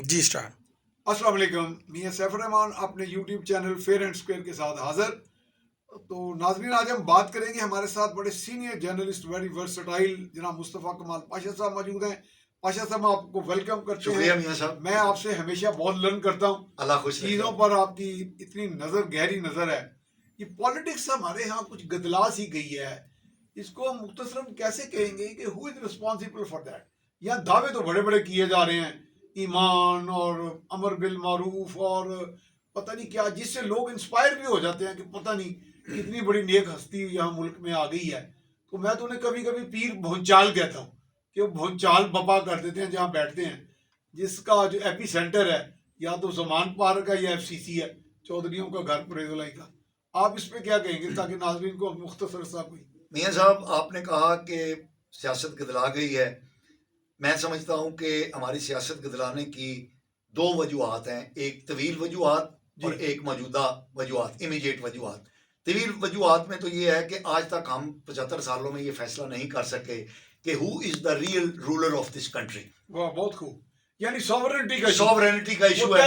جی start. السلام علیکم. میاں سیف الرحمان اپنے YouTube channel fair and square کے ساتھ حاضر. تو ناظرین آج ہم بات کریں گے, ہمارے ساتھ بڑے سینئر جرنلسٹ ویری ورسٹائل جناب مصطفیٰ کمال پاشا صاحب موجود ہیں. پاشا صاحب آپ کو ویلکم کرتے شکریہ ہیں. میاں صاحب. میں آپ سے ہمیشہ بہت لرن کرتا ہوں, اللہ خوش رکھے. چیزوں پر آپ کی اتنی نظر, گہری نظر ہے. یہ پالیٹکس ہمارے ہاں کچھ گدلا سی گئی ہے, اس کو ہم مختصراً کیسے کہیں گے کہ who is responsible for that. یہاں دعوے تو بڑے بڑے کیے جا رہے ہیں, ایمان اور امر بالمعروف اور پتہ نہیں کیا, جس سے لوگ انسپائر بھی ہو جاتے ہیں کہ پتہ نہیں کتنی بڑی نیک ہستی یہاں ملک میں آ گئی ہے. تو میں تو انہیں کبھی کبھی پیر بھونچال کہتا ہوں کہ وہ بھونچال بپا کر دیتے ہیں جہاں بیٹھتے ہیں, جس کا جو ایپی سینٹر ہے یا تو زمان پارک ہے یا ایف سی سی ہے, چودھریوں کا گھر پریز لائی کا. آپ اس پہ کیا کہیں گے تاکہ ناظرین کو مختصر سا کوئی. میاں صاحب آپ نے کہا کہ سیاست گدلا گئی ہے. میں سمجھتا ہوں کہ ہماری سیاست گدلانے کی دو وجوہات ہیں, ایک طویل وجوہات اور ایک موجودہ وجوہات, امیجیٹ وجوہات. طویل وجوہات میں تو یہ ہے کہ آج تک ہم 75 سالوں میں یہ فیصلہ نہیں کر سکے کہ who is the real ruler of this country. واہ بہت خوب. یعنی ساورنٹی کا ایشو ہے,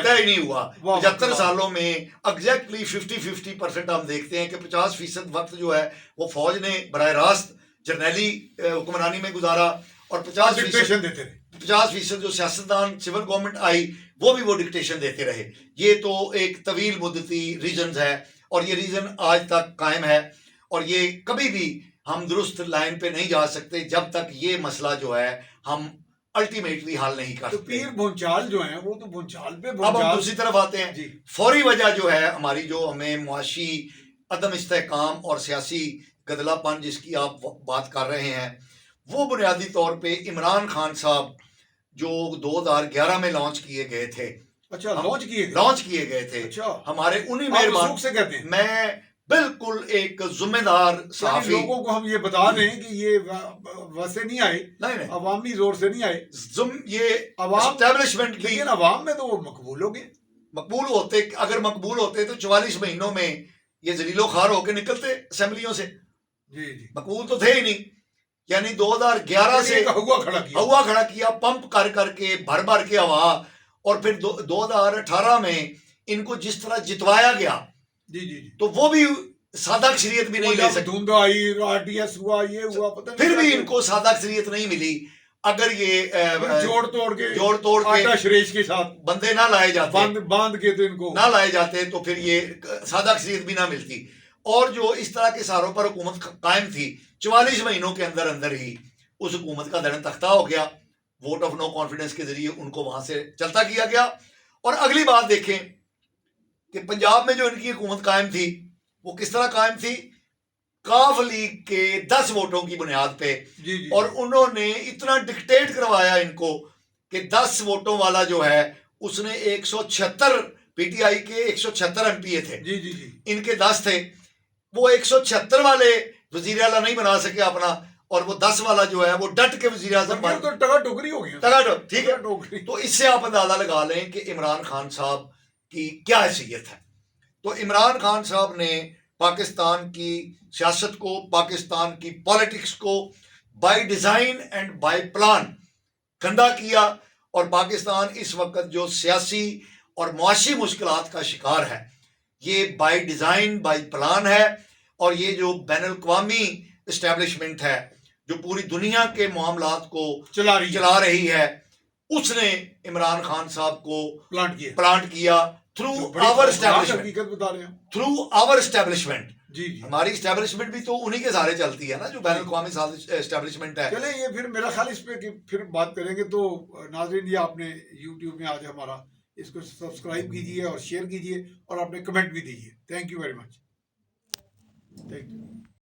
طے نہیں ہوا. 75 سالوں میں ایگزیکٹلی 50-50% ہم دیکھتے ہیں کہ 50% وقت جو ہے وہ فوج نے براہ راست جرنیلی حکمرانی میں گزارا, اور 50% جو سیاستدان سول گورنمنٹ آئی وہ بھی وہ ڈکٹیشن دیتے رہے. یہ تو ایک طویل مدتی ریزنز ہے, اور یہ ریزن آج تک قائم ہے, اور یہ کبھی بھی ہم درست لائن پہ نہیں جا سکتے جب تک یہ مسئلہ جو ہے ہم الٹیمیٹلی حل نہیں کر سکتے. پیر بھونچال جو ہیں وہ تو بھونچال پہ. اب ہم دوسری طرف آتے ہیں. فوری وجہ جو ہے ہماری, جو ہمیں معاشی عدم استحکام اور سیاسی گدلا پن جس کی آپ بات کر رہے ہیں, وہ بنیادی طور پہ عمران خان صاحب جو 2011 میں لانچ کیے گئے تھے. اچھا, لانچ کیے گئے تھے. اچھا, ہمارے انہی مہربان سے کہتے ہیں. میں بالکل ایک ذمہ دار صحافی, لوگوں کو ہم یہ بتا دیں کہ یہ ویسے نہیں آئے, نہیں عوامی زور سے نہیں آئے. یہ عوام اسٹیبلشمنٹ کی, لیکن عوام میں تو وہ مقبول ہو گئے. مقبول ہوتے, اگر مقبول ہوتے تو 44 مہینوں میں یہ ذلیل و خوار ہو کے نکلتے اسمبلیوں سے. مقبول تو تھے ہی نہیں. یعنی 2011 سے ہوا کھڑا کیا, پمپ کر کر کے, بھر بھر کے ہوا, اور پھر 2018 میں ان کو جس طرح جتوایا گیا, تو وہ بھی سادہ اکثریت بھی نہیں لے سکتے. دھند آئی, RTS ہوا, یہ ہوا, پتہ نہیں پھر بھی ان کو سادہ اکثریت نہیں ملی. اگر یہ جوڑ توڑ کے شریش کے ساتھ بندے نہ لائے جاتے, باندھ کے تو ان کو نہ لائے جاتے, تو پھر یہ سادہ اکثریت بھی نہ ملتی. اور جو اس طرح کے سہاروں پر حکومت قائم تھی, 44 مہینوں کے اندر اندر ہی اس حکومت کا درن تختہ ہو گیا. ووٹ آف نو کانفیڈنس کے ذریعے ان کو وہاں سے چلتا کیا گیا. اور اگلی بات دیکھیں کہ پنجاب میں جو ان کی حکومت قائم تھی وہ کس طرح قائم تھی, کاف لیگ کے 10 ووٹوں کی بنیاد پہ. اور انہوں نے اتنا ڈکٹیٹ کروایا ان کو کہ 10 ووٹوں والا جو ہے اس نے 176, پی ٹی آئی کے 176 ایم پی اے تھے, ان کے 10 تھے. وہ 176 والے وزیر اعلیٰ نہیں بنا سکے اپنا, اور وہ 10 والا جو ہے وہ ڈٹ کے وزیر اعظم بن گیا. ٹگا ٹوکری ہو گیا. ٹھیک ہے. تو اس سے آپ اندازہ لگا لیں کہ عمران خان صاحب کی کیا حیثیت ہے. تو عمران خان صاحب نے پاکستان کی سیاست کو, پاکستان کی پالیٹکس کو by design and by plan گندا کیا, اور پاکستان اس وقت جو سیاسی اور معاشی مشکلات کا شکار ہے یہ بائی ڈیزائن بائی پلان ہے. اور یہ جو بین الاقوامی اسٹیبلشمنٹ ہے جو پوری دنیا کے معاملات کو چلا رہی ہے, اس نے عمران خان صاحب کو پلانٹ کیا تھرو آور اسٹیبلشمنٹ. ہماری اسٹیبلشمنٹ بھی تو انہی کے سہارے چلتی ہے نا, جو بین الاقوامی اسٹیبلشمنٹ ہے. چلیں یہ پھر میرا خیال اس پہ پھر بات کریں گے. تو ناظرین یہ آپ نے یوٹیوب میں آج ہمارا اس کو سبسکرائب کیجیے اور شیئر کیجیے اور اپنے کمنٹ بھی دیجیے. Thank you very much. Thank you.